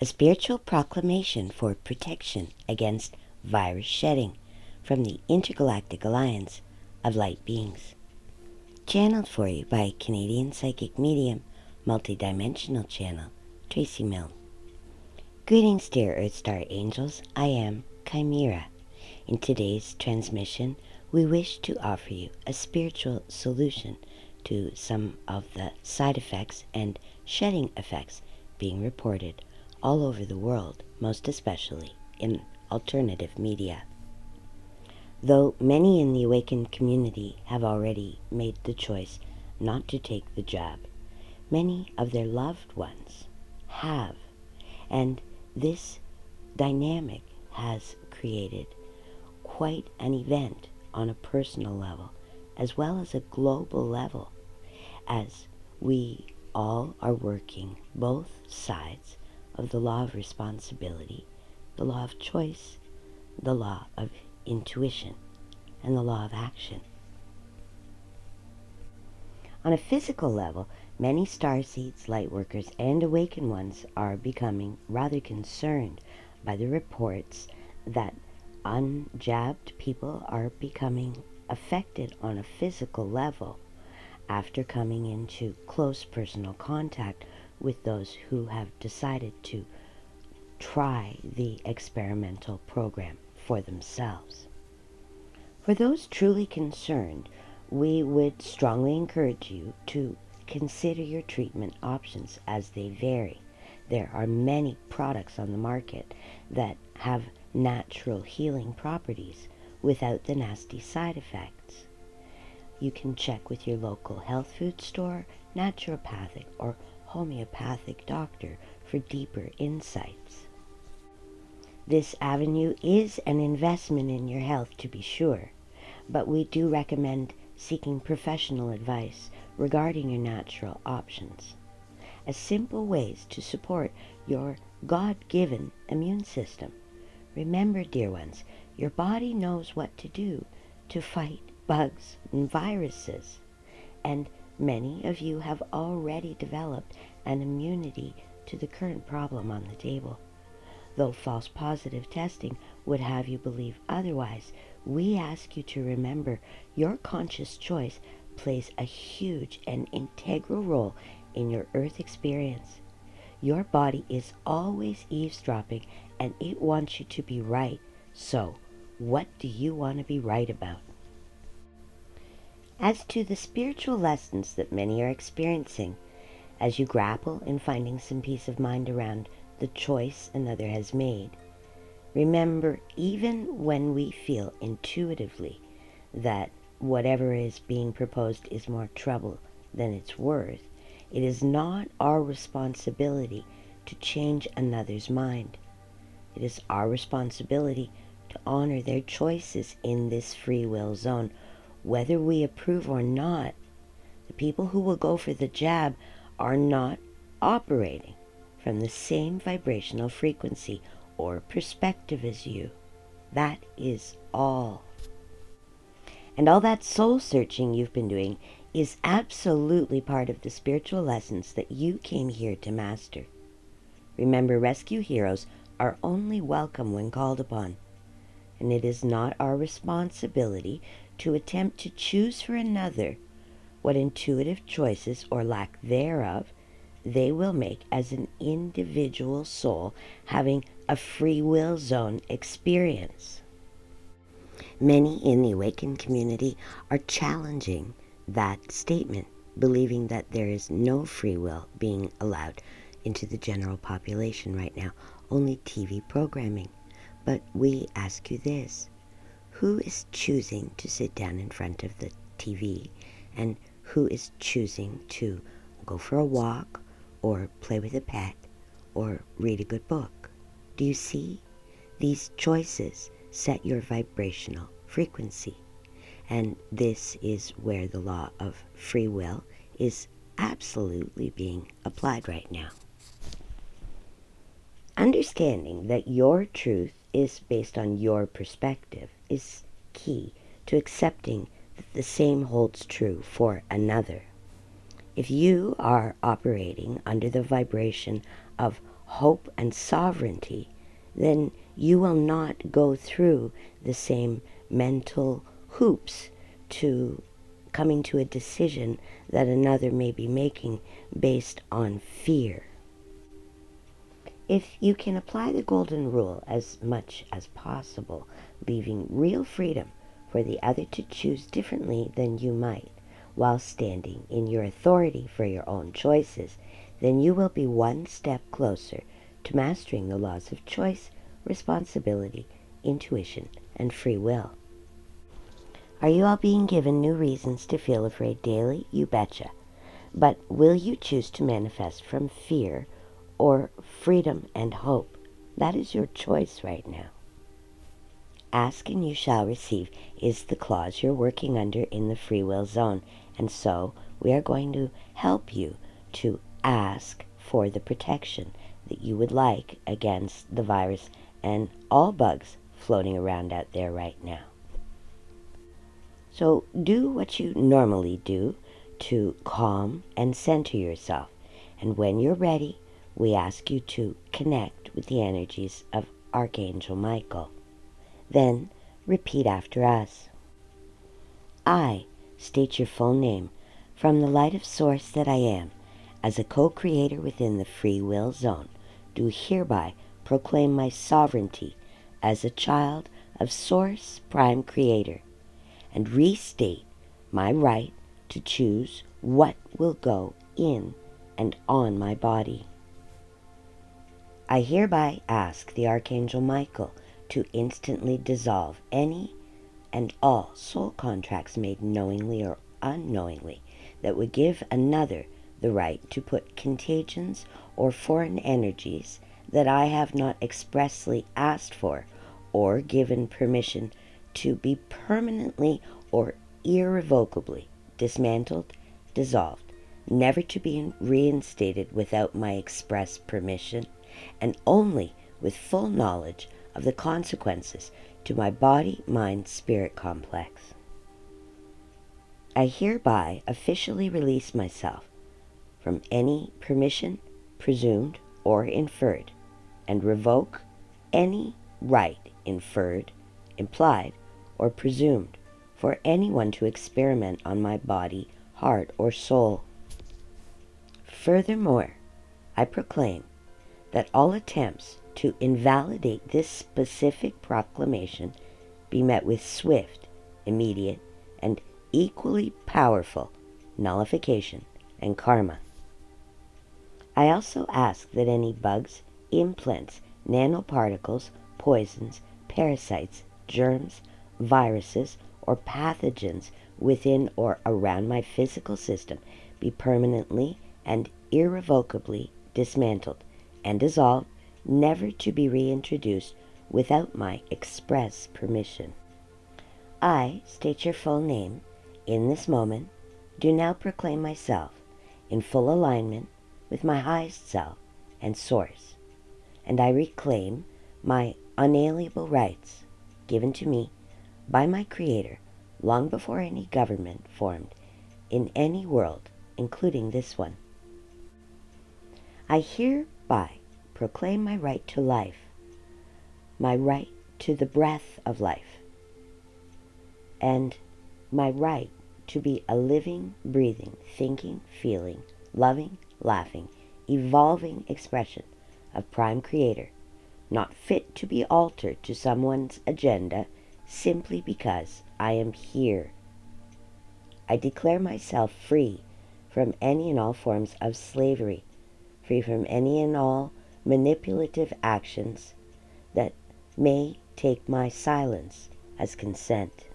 a spiritual proclamation for protection against virus shedding from the Intergalactic Alliance of Light Beings. Channeled for you by Canadian psychic medium, multidimensional channel, Tracey Milne. Greetings, dear Earth Star Angels. I am Chimera. In today's transmission, we wish to offer you a spiritual solution to some of the side effects and shedding effects being reported all over the world, most especially in alternative media. Though many in the awakened community have already made the choice not to take the jab, many of their loved ones have, and this dynamic has created quite an event on a personal level as well as a global level, as we all are working both sides of the law of responsibility, the law of choice, the law of intuition, and the law of action. On a physical level, many starseeds, lightworkers, and awakened ones are becoming rather concerned by the reports that unjabbed people are becoming affected on a physical level after coming into close personal contact with those who have decided to try the experimental program for themselves. For those truly concerned, we would strongly encourage you to consider your treatment options as they vary. There are many products on the market that have natural healing properties without the nasty side effects. You can check with your local health food store, naturopathic, or homeopathic doctor for deeper insights. This avenue is an investment in your health, to be sure, but we do recommend seeking professional advice regarding your natural options as simple ways to support your God-given immune system. Remember, dear ones, your body knows what to do to fight bugs and viruses, and many of you have already developed an immunity to the current problem on the table. Though false positive testing would have you believe otherwise, we ask you to remember your conscious choice plays a huge and integral role in your earth experience. Your body is always eavesdropping, and it wants you to be right. So, what do you want to be right about? As to the spiritual lessons that many are experiencing, as you grapple in finding some peace of mind around the choice another has made, remember, even when we feel intuitively that whatever is being proposed is more trouble than it's worth, it is not our responsibility to change another's mind. It is our responsibility to honor their choices in this free will zone, whether we approve or not. The people who will go for the jab are not operating from the same vibrational frequency or perspective as you. That is all. And all that soul searching you've been doing is absolutely part of the spiritual lessons that you came here to master. Remember, rescue heroes are only welcome when called upon, and it is not our responsibility to attempt to choose for another what intuitive choices or lack thereof they will make as an individual soul having a free will zone experience. Many in the awakened community are challenging that statement, believing that there is no free will being allowed into the general population right now, only TV programming. But we ask you this: who is choosing to sit down in front of the TV, and who is choosing to go for a walk or play with a pet or read a good book? Do you see? These choices set your vibrational frequency, and this is where the law of free will is absolutely being applied right now. Understanding that your truth is based on your perspective is key to accepting that the same holds true for another. If you are operating under the vibration of hope and sovereignty, then you will not go through the same mental hoops to coming to a decision that another may be making based on fear. If you can apply the golden rule as much as possible, leaving real freedom for the other to choose differently than you might, while standing in your authority for your own choices, then you will be one step closer to mastering the laws of choice, responsibility, intuition, and free will. Are you all being given new reasons to feel afraid daily? You betcha. But will you choose to manifest from fear or freedom and hope? That is your choice right now. Ask and you shall receive is the clause you're working under in the free will zone. And so we are going to help you to ask for the protection that you would like against the virus and all bugs floating around out there right now. So do what you normally do to calm and center yourself. And when you're ready, we ask you to connect with the energies of Archangel Michael. Then repeat after us. I state your full name from the light of source that I am, as a co-creator within the free will zone, do hereby proclaim my sovereignty as a child of Source Prime Creator, and restate my right to choose what will go in and on my body. I hereby ask the Archangel Michael to instantly dissolve any and all soul contracts made knowingly or unknowingly that would give another the right to put contagions or foreign energies that I have not expressly asked for or given permission to be permanently or irrevocably dismantled, dissolved, never to be reinstated without my express permission, and only with full knowledge of the consequences to my body, mind, spirit complex. I hereby officially release myself from any permission, presumed or inferred, and revoke any right inferred, implied, or presumed for anyone to experiment on my body, heart, or soul. Furthermore, I proclaim that all attempts to invalidate this specific proclamation be met with swift, immediate, and equally powerful nullification and karma. I also ask that any bugs, implants, nanoparticles, poisons, parasites, germs, viruses, or pathogens within or around my physical system be permanently and irrevocably dismantled and dissolved, never to be reintroduced without my express permission. I state your full name in this moment, do now proclaim myself in full alignment with my highest self and source, and I reclaim my unalienable rights given to me by my Creator long before any government formed in any world, including this one. I hereby proclaim my right to life, my right to the breath of life, and my right to be a living, breathing, thinking, feeling, loving, laughing, evolving expression of Prime Creator, not fit to be altered to someone's agenda simply because I am here. I declare myself free from any and all forms of slavery, free from any and all manipulative actions that may take my silence as consent.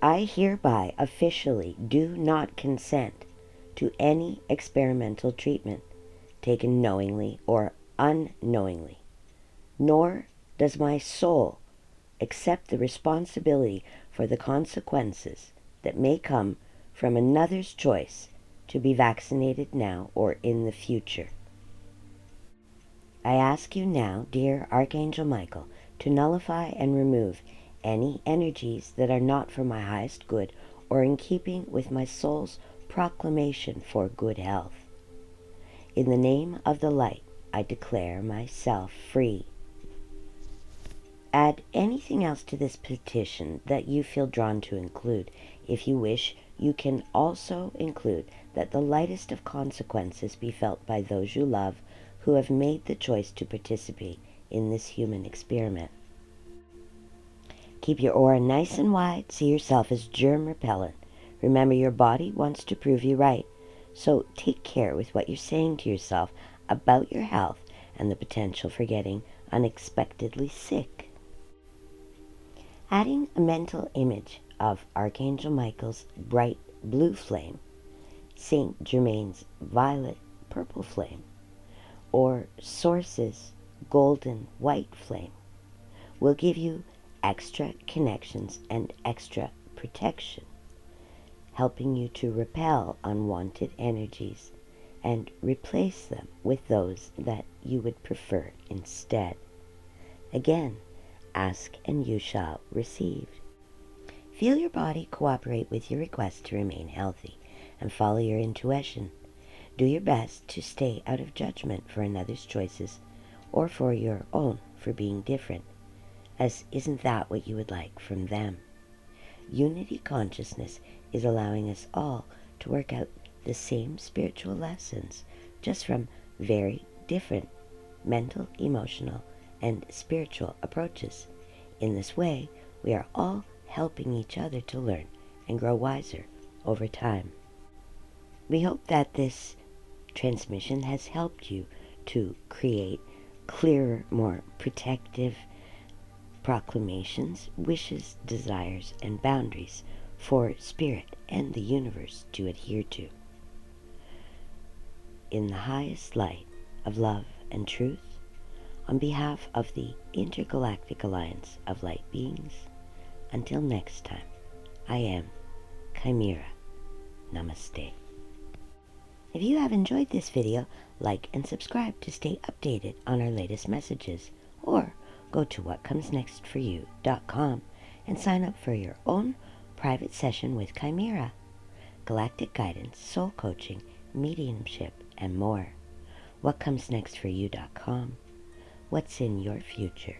I hereby officially do not consent to any experimental treatment taken knowingly or unknowingly, nor does my soul accept the responsibility for the consequences that may come from another's choice to be vaccinated now or in the future. I ask you now, dear Archangel Michael, to nullify and remove any energies that are not for my highest good or in keeping with my soul's proclamation for good health. In the name of the light, I declare myself free. Add anything else to this petition that you feel drawn to include. If you wish, you can also include that the lightest of consequences be felt by those you love who have made the choice to participate in this human experiment. Keep your aura nice and wide. See yourself as germ repellent. Remember, your body wants to prove you right. So take care with what you're saying to yourself about your health and the potential for getting unexpectedly sick. Adding a mental image of Archangel Michael's bright blue flame, Saint Germain's violet purple flame, or Source's golden white flame will give you extra connections and extra protection, helping you to repel unwanted energies and replace them with those that you would prefer instead. Again, ask and you shall receive. Feel your body cooperate with your request to remain healthy and follow your intuition. Do your best to stay out of judgment for another's choices or for your own for being different, as isn't that what you would like from them? Unity consciousness is allowing us all to work out the same spiritual lessons, just from very different mental, emotional, and spiritual approaches. In this way, we are all helping each other to learn and grow wiser over time. We hope that this transmission has helped you to create clearer, more protective proclamations, wishes, desires, and boundaries for spirit and the universe to adhere to. In the highest light of love and truth, on behalf of the Intergalactic Alliance of Light Beings, until next time, I am Chimera. Namaste. If you have enjoyed this video, like and subscribe to stay updated on our latest messages, or go to whatcomesnextforyou.com and sign up for your own private session with Chimera, galactic guidance, soul coaching, mediumship, and more. whatcomesnextforyou.com. What's in your future?